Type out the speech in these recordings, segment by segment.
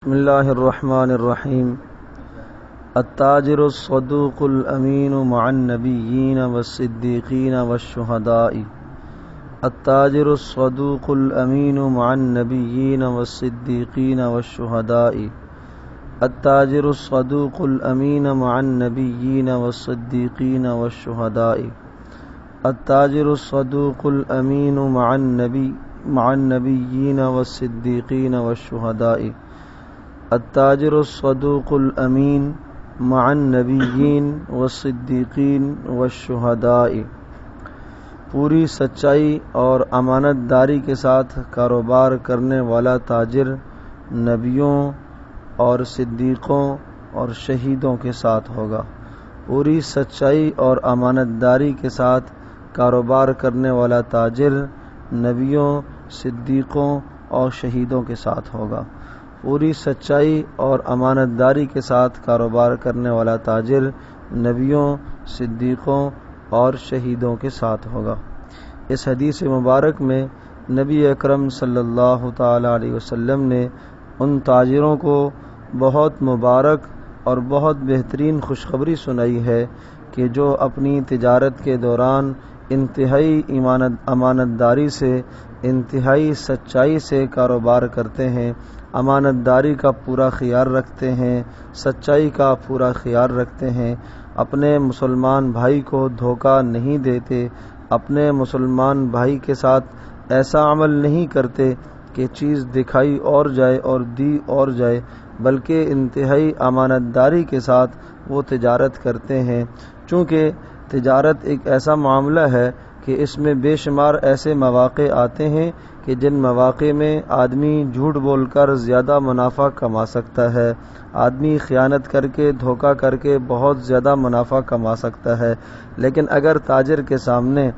بسم اللہ الرحمن الرحیم التاجر الصدوق الامین مع النبیین والصدیقین والشہداء التاجر الصدوق الامین مع النبیین والصدیقین والشہداء التاجر الصدوق الامین مع النبیین والصدیقین والشہداء التاجر الصدوق الامین مع النبیین والصدیقین والشہداء التاجر الصدوق الامین مع النبیین والصدیقین والشہداء پوری سچائی اور امانت داری کے ساتھ کاروبار کرنے والا تاجر نبیوں اور صدیقوں اور شہیدوں کے ساتھ ہوگا۔ پوری سچائی اور امانت داری کے ساتھ کاروبار کرنے والا تاجر نبیوں، صدیقوں اور شہیدوں کے ساتھ ہوگا۔ پوری سچائی اور امانت داری کے ساتھ کاروبار کرنے والا تاجر نبیوں، صدیقوں اور شہیدوں کے ساتھ ہوگا۔ اس حدیث مبارک میں نبی اکرم صلی اللہ تعالی علیہ وسلم نے ان تاجروں کو بہت مبارک اور بہت بہترین خوشخبری سنائی ہے کہ جو اپنی تجارت کے دوران انتہائی امانت داری سے، انتہائی سچائی سے کاروبار کرتے ہیں، امانت داری کا پورا خیال رکھتے ہیں، سچائی کا پورا خیال رکھتے ہیں، اپنے مسلمان بھائی کو دھوکہ نہیں دیتے، اپنے مسلمان بھائی کے ساتھ ایسا عمل نہیں کرتے کہ چیز دکھائی اور جائے اور دی اور جائے، بلکہ انتہائی امانت داری کے ساتھ وہ تجارت کرتے ہیں۔ چونکہ تجارت ایک ایسا معاملہ ہے کہ اس میں بے شمار ایسے مواقع آتے ہیں کہ جن مواقع میں آدمی جھوٹ بول کر زیادہ منافع کما سکتا ہے، آدمی خیانت کر کے، دھوکہ کر کے بہت زیادہ منافع کما سکتا ہے۔ لیکن اگر تاجر کے سامنے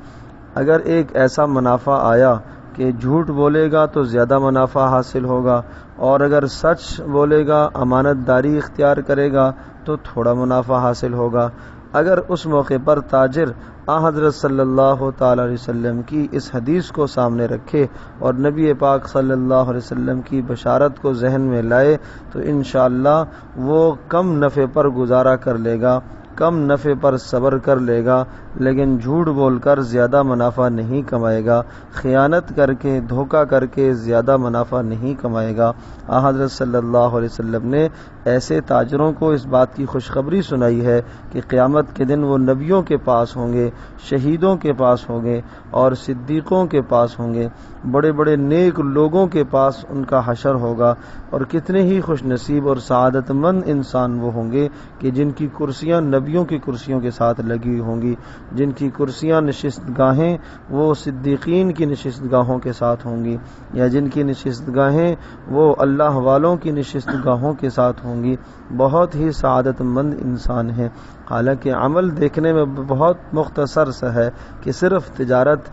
اگر ایک ایسا منافع آیا کہ جھوٹ بولے گا تو زیادہ منافع حاصل ہوگا، اور اگر سچ بولے گا، امانت داری اختیار کرے گا تو تھوڑا منافع حاصل ہوگا۔ اگر اس موقع پر تاجر حضرت صلی اللہ تعالی علیہ وسلم کی اس حدیث کو سامنے رکھے اور نبی پاک صلی اللہ علیہ وسلم کی بشارت کو ذہن میں لائے تو انشاءاللہ وہ کم نفع پر گزارا کر لے گا، کم نفع پر صبر کر لے گا، لیکن جھوٹ بول کر زیادہ منافع نہیں کمائے گا، خیانت کر کے، دھوکہ کر کے زیادہ منافع نہیں کمائے گا۔ حضرت صلی اللہ علیہ وسلم نے ایسے تاجروں کو اس بات کی خوشخبری سنائی ہے کہ قیامت کے دن وہ نبیوں کے پاس ہوں گے، شہیدوں کے پاس ہوں گے اور صدیقوں کے پاس ہوں گے، بڑے بڑے نیک لوگوں کے پاس ان کا حشر ہوگا، اور کتنے ہی خوش نصیب اور سعادت مند انسان وہ ہوں گے کہ جن کی کرسیاں نبیوں کی کرسیوں کے ساتھ لگی ہوں گی، جن کی کرسیاں، نشست گاہیں وہ صدیقین کی نشست گاہوں کے ساتھ ہوں گی، یا جن کی نشست گاہیں وہ اللہ والوں کی نشست گاہوں کے ساتھ ہوں گی۔ بہت ہی سعادت مند انسان ہیں۔ حالانکہ عمل دیکھنے میں بہت مختصر سا ہے کہ صرف تجارت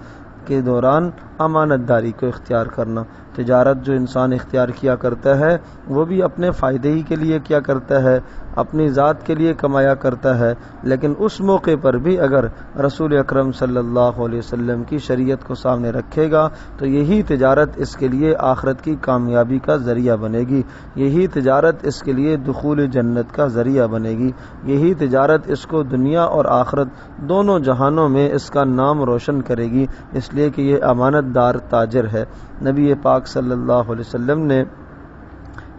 کے دوران امانت داری کو اختیار کرنا۔ تجارت جو انسان اختیار کیا کرتا ہے وہ بھی اپنے فائدے ہی کے لیے کیا کرتا ہے، اپنی ذات کے لیے کمایا کرتا ہے، لیکن اس موقع پر بھی اگر رسول اکرم صلی اللہ علیہ وسلم کی شریعت کو سامنے رکھے گا تو یہی تجارت اس کے لیے آخرت کی کامیابی کا ذریعہ بنے گی، یہی تجارت اس کے لیے دخول جنت کا ذریعہ بنے گی، یہی تجارت اس کو دنیا اور آخرت دونوں جہانوں میں اس کا نام روشن کرے گی، اس لیے کہ یہ امانت دار تاجر ہے۔ نبی پاک صلی اللہ علیہ وسلم نے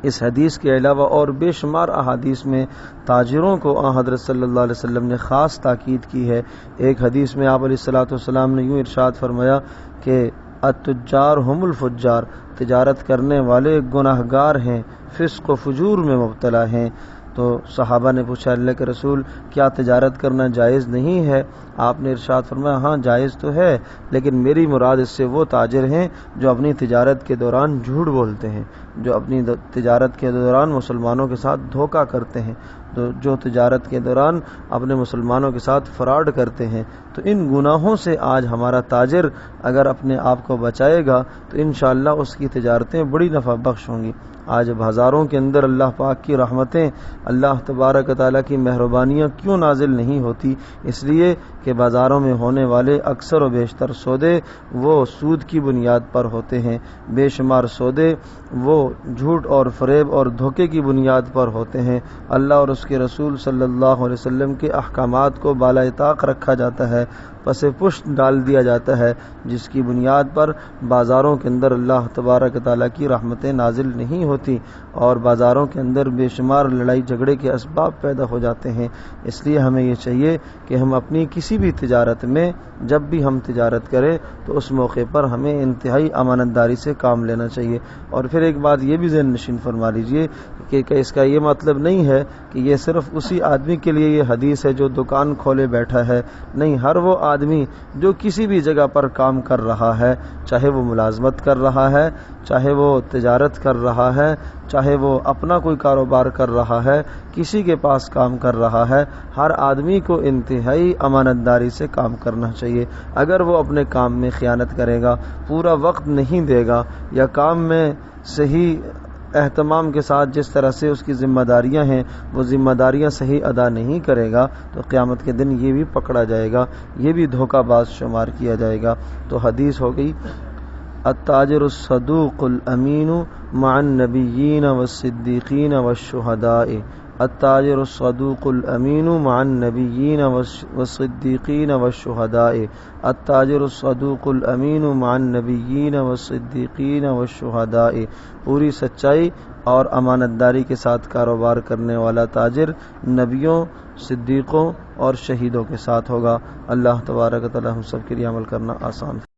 اس حدیث کے علاوہ اور بے شمار احادیث میں تاجروں کو حضرت صلی اللہ علیہ وسلم نے خاص تاکید کی ہے۔ ایک حدیث میں آپ علیہ الصلوۃ والسلام نے یوں ارشاد فرمایا کہ التجار ہم الفجار، تجارت کرنے والے گناہگار ہیں، فسق و فجور میں مبتلا ہیں۔ تو صحابہ نے پوچھا اللہ کے رسول کیا تجارت کرنا جائز نہیں ہے؟ آپ نے ارشاد فرمایا ہاں جائز تو ہے، لیکن میری مراد اس سے وہ تاجر ہیں جو اپنی تجارت کے دوران جھوٹ بولتے ہیں، جو اپنی تجارت کے دوران مسلمانوں کے ساتھ دھوکہ کرتے ہیں، جو تجارت کے دوران اپنے مسلمانوں کے ساتھ فراڈ کرتے ہیں۔ تو ان گناہوں سے آج ہمارا تاجر اگر اپنے آپ کو بچائے گا تو انشاءاللہ اس کی تجارتیں بڑی نفع بخش ہوں گی۔ آج بازاروں کے اندر اللہ پاک کی رحمتیں، اللہ تبارک و تعالیٰ کی مہربانیاں کیوں نازل نہیں ہوتی؟ اس لیے کہ بازاروں میں ہونے والے اکثر و بیشتر سودے وہ سود کی بنیاد پر ہوتے ہیں، بے شمار سودے وہ جھوٹ اور فریب اور دھوکے کی بنیاد پر ہوتے ہیں۔ اللہ اور اس کے رسول صلی اللہ علیہ وسلم کے احکامات کو بالائے طاق رکھا جاتا ہے، پس پشت ڈال دیا جاتا ہے، جس کی بنیاد پر بازاروں کے اندر اللہ تبارک تعالیٰ کی رحمتیں نازل نہیں ہوتی اور بازاروں کے اندر بے شمار لڑائی جھگڑے کے اسباب پیدا ہو جاتے ہیں۔ اس لیے ہمیں یہ چاہیے کہ ہم اپنی کسی بھی تجارت میں جب بھی ہم تجارت کریں تو اس موقع پر ہمیں انتہائی امانت داری سے کام لینا چاہیے۔ اور پھر ایک بات یہ بھی ذہن نشین فرما لیجئے کہ اس کا یہ مطلب نہیں ہے کہ یہ صرف اسی آدمی کے لیے یہ حدیث ہے جو دکان کھولے بیٹھا ہے، نہیں، ہر وہ آدمی جو کسی بھی جگہ پر کام کر رہا ہے، چاہے وہ ملازمت کر رہا ہے، چاہے وہ تجارت کر رہا ہے، چاہے وہ اپنا کوئی کاروبار کر رہا ہے، کسی کے پاس کام کر رہا ہے، ہر آدمی کو انتہائی امانت داری سے کام کرنا چاہیے۔ اگر وہ اپنے کام میں خیانت کرے گا، پورا وقت نہیں دے گا، یا کام میں صحیح اہتمام کے ساتھ جس طرح سے اس کی ذمہ داریاں ہیں وہ ذمہ داریاں صحیح ادا نہیں کرے گا، تو قیامت کے دن یہ بھی پکڑا جائے گا، یہ بھی دھوکہ باز شمار کیا جائے گا۔ تو حدیث ہو گئی التاجر الصدوق الامین مع النبیین والصدیقین والشہداء، التاجر الصدوق الامین مع النبیین والصدیقین والشہداء، التاجر الصدوق الامین مع النبیین والصدیقین والشہداء۔ پوری سچائی اور امانت داری کے ساتھ کاروبار کرنے والا تاجر نبیوں، صدیقوں اور شہیدوں کے ساتھ ہوگا۔ اللہ تبارک و تعالی ہم سب کے لیے عمل کرنا آسان